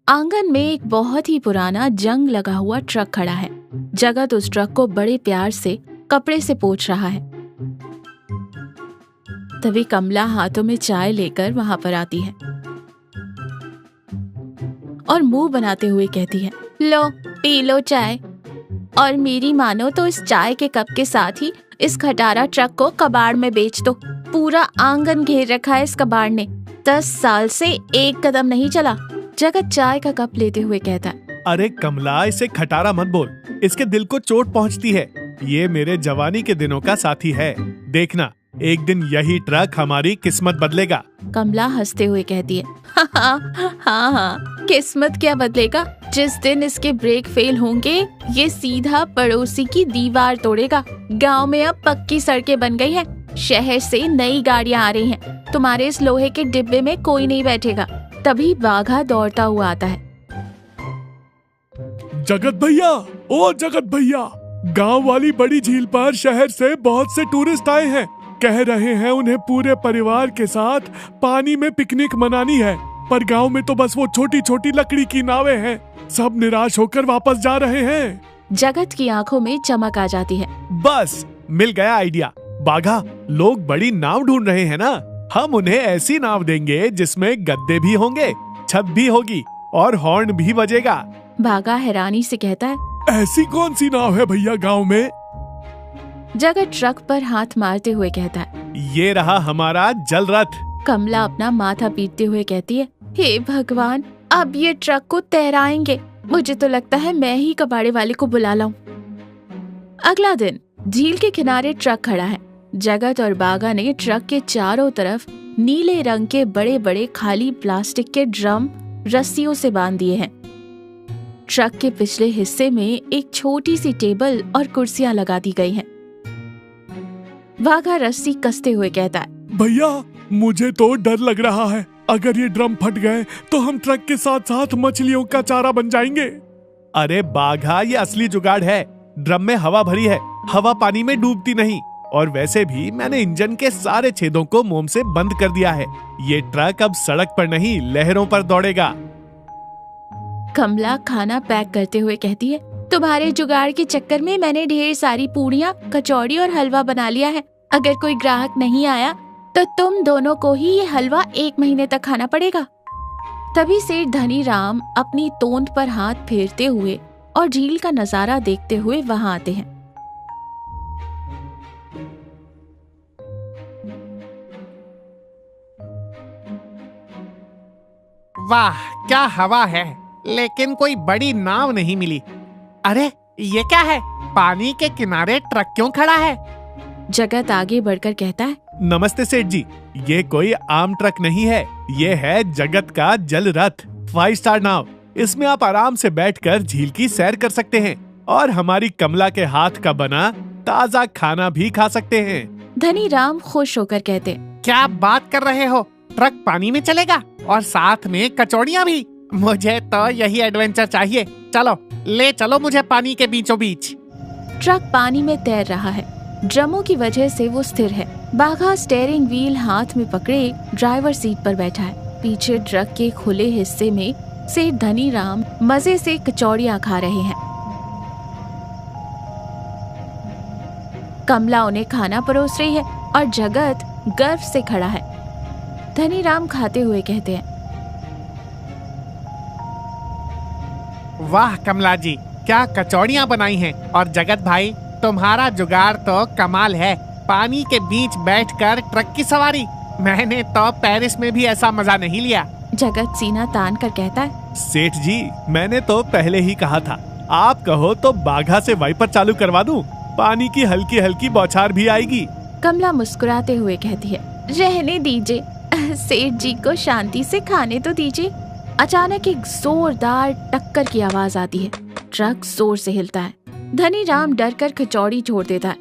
आंगन में एक बहुत ही पुराना जंग लगा हुआ ट्रक खड़ा है। जगत उस ट्रक को बड़े प्यार से कपड़े से पोंछ रहा है। तभी कमला हाथों में चाय लेकर वहां पर आती है और मुंह बनाते हुए कहती है, लो पी लो चाय। और मेरी मानो तो इस चाय के कप के साथ ही इस खटारा ट्रक को कबाड़ में बेच दो। पूरा आंगन घेर रखा है इस कबाड़ ने। 10 साल से एक कदम नहीं चला। जगत चाय का कप लेते हुए कहता है, अरे कमला, इसे खटारा मत बोल, इसके दिल को चोट पहुंचती है। ये मेरे जवानी के दिनों का साथी है। देखना, एक दिन यही ट्रक हमारी किस्मत बदलेगा। कमला हंसते हुए कहती है, हाँ, किस्मत क्या बदलेगा। जिस दिन इसके ब्रेक फेल होंगे ये सीधा पड़ोसी की दीवार तोड़ेगा। गांव में अब पक्की सड़कें बन गई हैं। शहर से नई गाड़ियां आ रही हैं। तुम्हारे इस लोहे के डिब्बे में कोई नहीं बैठेगा। तभी बाघा दौड़ता हुआ आता है। जगत भैया, ओ जगत भैया, गांव वाली बड़ी झील पर शहर से बहुत से टूरिस्ट आए हैं। कह रहे हैं उन्हें पूरे परिवार के साथ पानी में पिकनिक मनानी है, पर गांव में तो बस वो छोटी छोटी लकड़ी की नावें हैं। सब निराश होकर वापस जा रहे हैं। जगत की आंखों में चमक आ जाती है। बस मिल गया आइडिया। बाघा, लोग बड़ी नाव ढूंढ रहे हैं ना, हम उन्हें ऐसी नाव देंगे जिसमें गद्दे भी होंगे, छत भी होगी और हॉर्न भी बजेगा। बाघा हैरानी से कहता है, ऐसी कौन सी नाव है भैया गांव में? जगत ट्रक पर हाथ मारते हुए कहता है, ये रहा हमारा जल रथ। कमला अपना माथा पीटते हुए कहती है, हे भगवान, अब ये ट्रक को तैराएंगे। मुझे तो लगता है मैं ही कबाड़े वाले को बुला लाऊं। अगला दिन झील के किनारे ट्रक खड़ा है। जगत और बाघा ने ट्रक के चारों तरफ नीले रंग के बड़े बड़े खाली प्लास्टिक के ड्रम रस्सियों से बांध दिए हैं। ट्रक के पिछले हिस्से में एक छोटी सी टेबल और कुर्सियां लगा दी गई हैं। बाघा रस्सी कसते हुए कहता है, भैया, मुझे तो डर लग रहा है। अगर ये ड्रम फट गए तो हम ट्रक के साथ साथ मछलियों का चारा बन जाएंगे। अरे बाघा, ये असली जुगाड़ है। ड्रम में हवा भरी है, हवा पानी में डूबती नहीं। और वैसे भी मैंने इंजन के सारे छेदों को मोम से बंद कर दिया है। ये ट्रक अब सड़क पर नहीं, लहरों पर दौड़ेगा। कमला खाना पैक करते हुए कहती है, तुम्हारे जुगाड़ के चक्कर में मैंने ढेर सारी पूड़ियाँ, कचौड़ी और हलवा बना लिया है। अगर कोई ग्राहक नहीं आया तो तुम दोनों को ही ये हलवा 1 महीने तक खाना पड़ेगा। तभी सेठ धनीराम अपनी तोंद पर हाथ फेरते हुए और झील का नजारा देखते हुए वहां आते हैं। वाह, क्या हवा है, लेकिन कोई बड़ी नाव नहीं मिली। अरे ये क्या है, पानी के किनारे ट्रक क्यों खड़ा है? जगत आगे बढ़कर कहता है, नमस्ते सेठ जी, ये कोई आम ट्रक नहीं है। ये है जगत का जल रथ, 5 स्टार नाव। इसमें आप आराम से बैठकर झील की सैर कर सकते हैं और हमारी कमला के हाथ का बना ताजा खाना भी खा सकते हैं। धनीराम खुश होकर कहते, क्या बात कर रहे हो, ट्रक पानी में चलेगा और साथ में कचौड़ियाँ भी। मुझे तो यही एडवेंचर चाहिए। चलो, ले चलो मुझे पानी के बीचों बीच। ट्रक पानी में तैर रहा है। ड्रमों की वजह से वो स्थिर है। बाघा स्टीयरिंग व्हील हाथ में पकड़े ड्राइवर सीट पर बैठा है। पीछे ट्रक के खुले हिस्से में सेठ धनीराम मजे से कचौड़ियाँ खा रहे हैं। कमला उन्हें खाना परोस रही है और जगत गर्व से खड़ा है। धनीराम खाते हुए कहते हैं, वाह कमला जी, क्या कचौड़ियाँ बनाई हैं। और जगत भाई, तुम्हारा जुगाड़ तो कमाल है। पानी के बीच बैठकर ट्रक की सवारी, मैंने तो पेरिस में भी ऐसा मजा नहीं लिया। जगत सीना तान कर कहता है, सेठ जी, मैंने तो पहले ही कहा था, आप कहो तो बाघा से वाइपर चालू करवा दूं, पानी की हल्की हल्की बौछार भी आएगी। कमला मुस्कुराते हुए कहती है, रहने दीजिए, सेठ जी को शांति से खाने तो दीजिए। अचानक एक जोरदार टक्कर की आवाज आती है। ट्रक जोर से हिलता है। धनीराम डरकर कचौड़ी छोड़ देता है।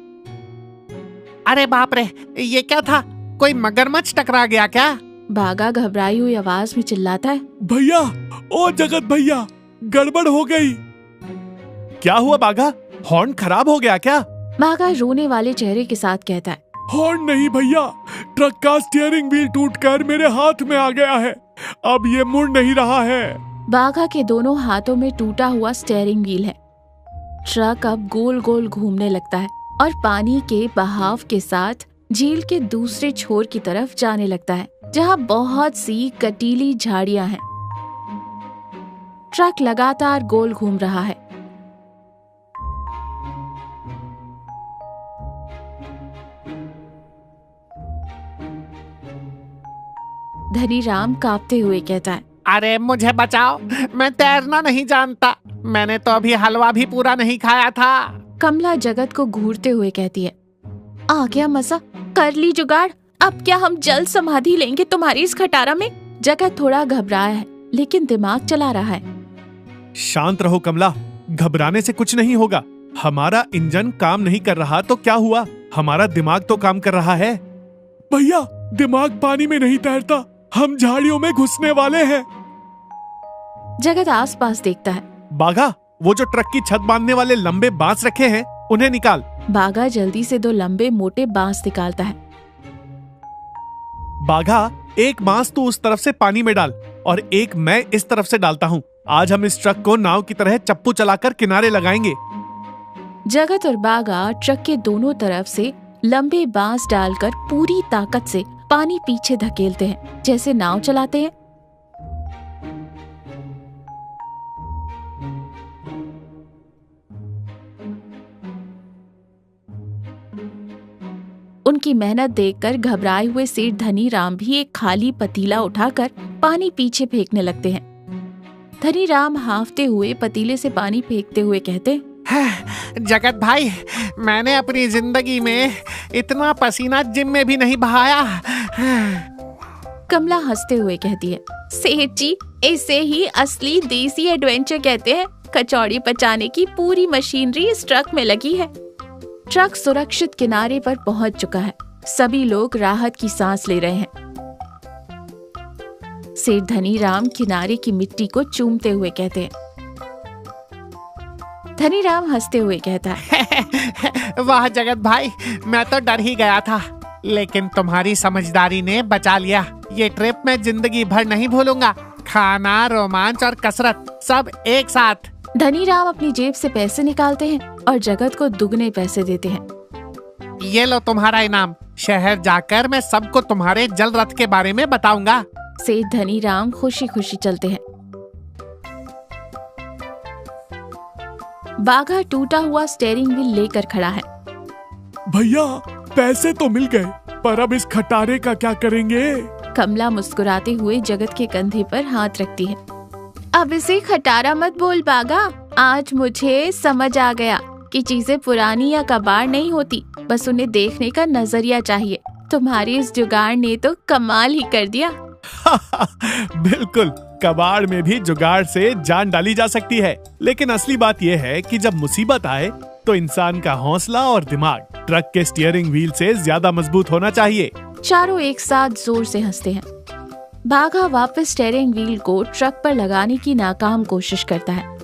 अरे बाप रे, ये क्या था, कोई मगरमच्छ टकरा गया क्या? बाघा घबराई हुई आवाज में चिल्लाता है, भैया, ओ जगत भैया, गड़बड़ हो गई। क्या हुआ बाघा, हॉर्न खराब हो गया क्या? बाघा रोने वाले चेहरे के साथ कहता है, हॉर्न नहीं भैया, ट्रक का स्टीयरिंग व्हील टूटकर मेरे हाथ में आ गया है। अब ये मुड़ नहीं रहा है। बाघा के दोनों हाथों में टूटा हुआ स्टीयरिंग व्हील है। ट्रक अब गोल गोल घूमने लगता है और पानी के बहाव के साथ झील के दूसरे छोर की तरफ जाने लगता है, जहाँ बहुत सी कटीली झाड़ियां हैं। ट्रक लगातार गोल घूम रहा है। धनीराम कांपते हुए कहता है, अरे मुझे बचाओ, मैं तैरना नहीं जानता। मैंने तो अभी हलवा भी पूरा नहीं खाया था। कमला जगत को घूरते हुए कहती है, आ गया मजा, कर ली जुगाड़। अब क्या हम जल समाधि लेंगे तुम्हारी इस खटारा में? जगत थोड़ा घबराया है लेकिन दिमाग चला रहा है। शांत रहो कमला, घबराने से कुछ नहीं होगा। हमारा इंजन काम नहीं कर रहा तो क्या हुआ, हमारा दिमाग तो काम कर रहा है। भैया, दिमाग पानी में नहीं तैरता, हम झाड़ियों में घुसने वाले हैं। जगत आसपास देखता है। बाघा, वो जो ट्रक की छत बांधने वाले लंबे बांस रखे हैं, उन्हें निकाल। बाघा जल्दी से 2 लंबे मोटे बांस निकालता है। बाघा, एक बांस तू उस तरफ से पानी में डाल और एक मैं इस तरफ से डालता हूँ। आज हम इस ट्रक को नाव की तरह चप्पू चलाकर किनारे लगाएंगे। जगत और बाघा ट्रक के दोनों तरफ से लंबे बांस डालकर पूरी ताकत से पानी पीछे धकेलते हैं, जैसे नाव चलाते हैं। उनकी मेहनत देखकर घबराए हुए सेठ धनीराम भी एक खाली पतीला उठाकर पानी पीछे फेंकने लगते हैं। धनीराम हांफते हुए पतीले से पानी फेंकते हुए कहते, जगत भाई, मैंने अपनी जिंदगी में इतना पसीना जिम में भी नहीं बहाया। कमला हंसते हुए कहती है, सेठ जी, इसे ही असली देसी एडवेंचर कहते हैं। कचौड़ी पचाने की पूरी मशीनरी इस ट्रक में लगी है। ट्रक सुरक्षित किनारे पर पहुंच चुका है। सभी लोग राहत की सांस ले रहे हैं। सेठ धनीराम किनारे की मिट्टी को चूमते हुए कहते हैं। धनीराम हंसते हुए कहता है, वाह जगत भाई, मैं तो डर ही गया था, लेकिन तुम्हारी समझदारी ने बचा लिया। ये ट्रिप मैं जिंदगी भर नहीं भूलूंगा। खाना, रोमांच और कसरत सब एक साथ। धनीराम अपनी जेब से पैसे निकालते हैं और जगत को दुगने पैसे देते हैं। ये लो तुम्हारा इनाम। शहर जाकर मैं सबको तुम्हारे जल रथ के बारे में बताऊंगा। सेठ धनीराम खुशी खुशी चलते हैं। बाघा टूटा हुआ स्टीयरिंग व्हील लेकर खड़ा है। भैया, पैसे तो मिल गए, पर अब इस खटारे का क्या करेंगे? कमला मुस्कुराते हुए जगत के कंधे पर हाथ रखती है। अब इसे खटारा मत बोल बाघा, आज मुझे समझ आ गया कि चीजें पुरानी या कबाड़ नहीं होती, बस उन्हें देखने का नजरिया चाहिए। तुम्हारी इस जुगाड़ ने तो कमाल ही कर दिया। बिल्कुल, कबाड़ में भी जुगाड़ से जान डाली जा सकती है। लेकिन असली बात यह है कि जब मुसीबत आए तो इंसान का हौसला और दिमाग ट्रक के स्टीयरिंग व्हील से ज्यादा मजबूत होना चाहिए। चारों एक साथ जोर से हंसते हैं। बाघा वापस स्टीयरिंग व्हील को ट्रक पर लगाने की नाकाम कोशिश करता है।